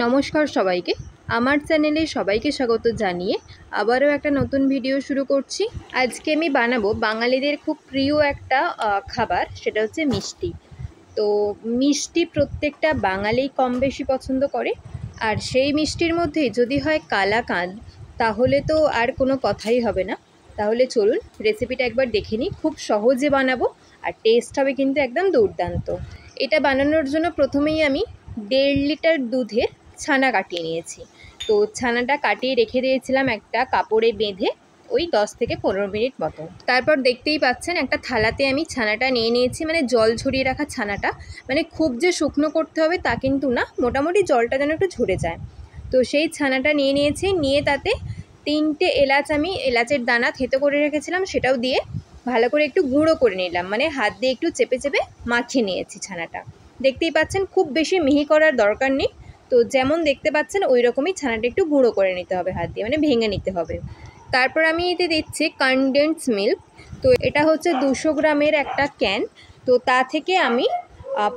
নমস্কার সবাইকে, আমার চ্যানেলে সবাইকে স্বাগত জানিয়ে আবারও একটা নতুন ভিডিও শুরু করছি। আজকে আমি বানাবো বাঙালিদের খুব প্রিয় একটা খাবার, সেটা হচ্ছে মিষ্টি। তো মিষ্টি প্রত্যেকটা বাঙালি কম বেশি পছন্দ করে, আর সেই মিষ্টির মধ্যেই যদি হয় কালাকাঁদ, তাহলে তো আর কোনো কথাই হবে না। তাহলে চলুন রেসিপিটা একবার দেখে নিই। খুব সহজে বানাবো আর টেস্ট হবে কিন্তু একদম দুর্দান্ত। এটা বানানোর জন্য প্রথমেই আমি 1.5 লিটার দুধের ছানা কাটিয়ে নিয়েছি। তো ছানাটা কাটিয়ে রেখে দিয়েছিলাম একটা কাপড়ে বেঁধে, ওই 10 থেকে 15 মিনিট মতো। তারপর দেখতেই পাচ্ছেন একটা থালাতে আমি ছানাটা নিয়ে নিয়েছি, মানে জল ঝরিয়ে রাখা ছানাটা। মানে খুব যে শুকনো করতে হবে তা কিন্তু না, মোটামুটি জলটা যেন একটু ঝরে যায়। তো সেই ছানাটা নিয়ে নিয়েছি, নিয়ে তাতে 3টে এলাচ, আমি এলাচের দানা থেতো করে রেখেছিলাম, সেটাও দিয়ে ভালো করে একটু গুঁড়ো করে নিলাম। মানে হাত দিয়ে একটু চেপে চেপে মাখিয়ে নিয়েছি ছানাটা। দেখতেই পাচ্ছেন খুব বেশি মিহি করার দরকার নেই। তো যেমন দেখতে পাচ্ছেন ওই রকমই ছানাটা একটু গুঁড়ো করে নিতে হবে হাত দিয়ে, মানে ভেঙে নিতে হবে। তারপর আমি এতে দিচ্ছি কনডেন্স মিল্ক। তো এটা হচ্ছে 200 গ্রামের একটা ক্যান। তো তা থেকে আমি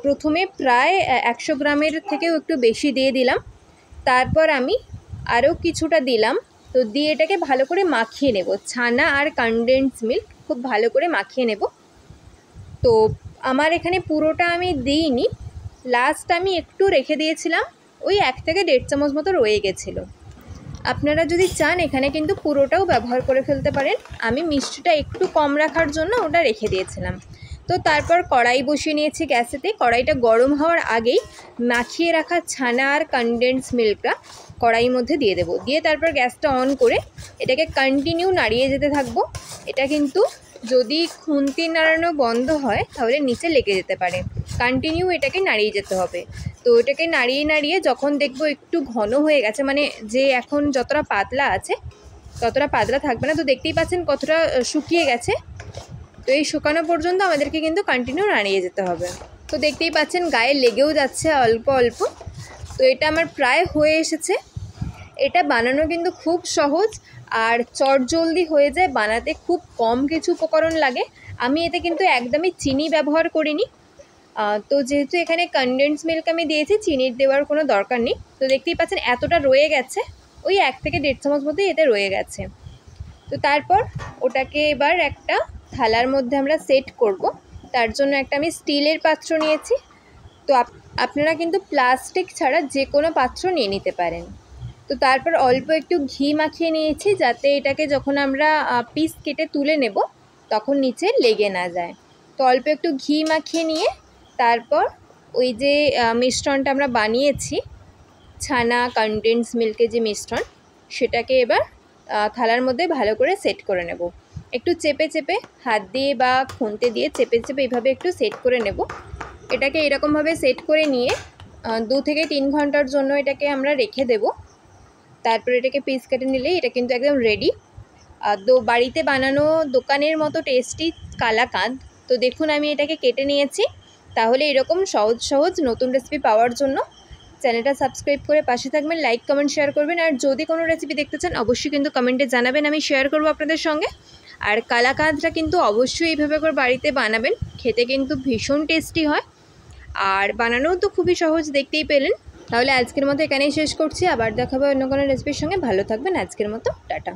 প্রথমে প্রায় 100 গ্রামের থেকেও একটু বেশি দিয়ে দিলাম। তারপর আমি আরও কিছুটা দিলাম। তো দিয়ে এটাকে ভালো করে মাখিয়ে নেব, ছানা আর কনডেন্স মিল্ক খুব ভালো করে মাখিয়ে নেব। তো আমার এখানে পুরোটা আমি দিইনি, লাস্ট আমি একটু রেখে দিয়েছিলাম, ওই 1 থেকে 1.5 চামচ মতো রয়ে গেছিলো। আপনারা যদি চান এখানে কিন্তু পুরোটাও ব্যবহার করে ফেলতে পারেন। আমি মিষ্টিটা একটু কম রাখার জন্য ওটা রেখে দিয়েছিলাম। তো তারপর কড়াই বসিয়ে নিয়েছি গ্যাসেতে। কড়াইটা গরম হওয়ার আগেই মাখিয়ে রাখা ছানা আর কনডেন্স মিল্কটা কড়াইয়ের মধ্যে দিয়ে দেবো। দিয়ে তারপর গ্যাসটা অন করে এটাকে কন্টিনিউ নাড়িয়ে যেতে থাকবো। এটা কিন্তু যদি খুন্তি নাড়ানো বন্ধ হয় তাহলে নিচে লেগে যেতে পারে। কন্টিনিউ এটাকে নাড়িয়ে যেতে হবে। তো এটাকে নাড়িয়ে নাড়িয়ে যখন দেখবো একটু ঘন হয়ে গেছে, মানে যে এখন যতটা পাতলা আছে ততটা পাতলা থাকবে না, তো দেখতেই পাচ্ছেন কতটা শুকিয়ে গেছে। তো এই শুকানো পর্যন্ত আমাদেরকে কিন্তু কন্টিনিউ নাড়িয়ে যেতে হবে। তো দেখতেই পাচ্ছেন গায়ে লেগেও যাচ্ছে অল্প অল্প। তো এটা আমার প্রায় হয়ে এসেছে। এটা বানানো কিন্তু খুব সহজ আর চটজলদি হয়ে যায় বানাতে, খুব কম কিছু উপকরণ লাগে। আমি এতে কিন্তু একদমই চিনি ব্যবহার করিনি। তো যেহেতু এখানে কনডেন্স মিল্ক আমি দিয়েছি, চিনির দেওয়ার কোনো দরকার নেই। তো দেখতেই পাচ্ছেন এতটা রয়ে গেছে, ওই 1 থেকে 1.5 চামচ মতোই এতে রয়ে গেছে। তো তারপর ওটাকে এবার একটা থালার মধ্যে আমরা সেট করব। তার জন্য একটা আমি স্টিলের পাত্র নিয়েছি। তো আপনারা কিন্তু প্লাস্টিক ছাড়া যে কোনো পাত্র নিয়ে নিতে পারেন। তো তারপর অল্প একটু ঘি মাখিয়ে নিয়েছি, যাতে এটাকে যখন আমরা পিস কেটে তুলে নেব তখন নিচে লেগে না যায়। তো অল্প একটু ঘি মাখিয়ে নিয়ে তারপর ওই যে মিশ্রণটা আমরা বানিয়েছি, ছানা কনডেন্স মিল্কের যে মিশ্রণ, সেটাকে এবার থালার মধ্যে ভালো করে সেট করে নেব। একটু চেপে চেপে হাত দিয়ে বা খুন্তি দিয়ে চেপে চেপে এইভাবে একটু সেট করে নেব। এটাকে এরকমভাবে সেট করে নিয়ে 2 থেকে 3 ঘন্টার জন্য এটাকে আমরা রেখে দেব। তারপর এটাকে পিস কেটে নিলেই এটা কিন্তু একদম রেডি। বাড়িতে বানানো দোকানের মতো টেস্টি কালাকাঁদ। তো দেখুন আমি এটাকে কেটে নিয়েছি। তাহলে এরকম সহজ সহজ নতুন রেসিপি পাওয়ার জন্য চ্যানেলটা সাবস্ক্রাইব করে পাশে থাকবেন, লাইক কমেন্ট শেয়ার করবেন। আর যদি কোনো রেসিপি দেখতে চান অবশ্যই কিন্তু কমেন্টে জানাবেন, আমি শেয়ার করব আপনাদের সঙ্গে। আর কালাকাঁদটা কিন্তু অবশ্যই এইভাবে করে বাড়িতে বানাবেন, খেতে কিন্তু ভীষণ টেস্টি হয় আর বানানোও তো খুবই সহজ, দেখতেই পেলেন। তাহলে আজকের মতো এখানেই শেষ করছি, আবার দেখাবো অন্য কোনো রেসিপির সঙ্গে। ভালো থাকবেন, আজকের মতো টাটা।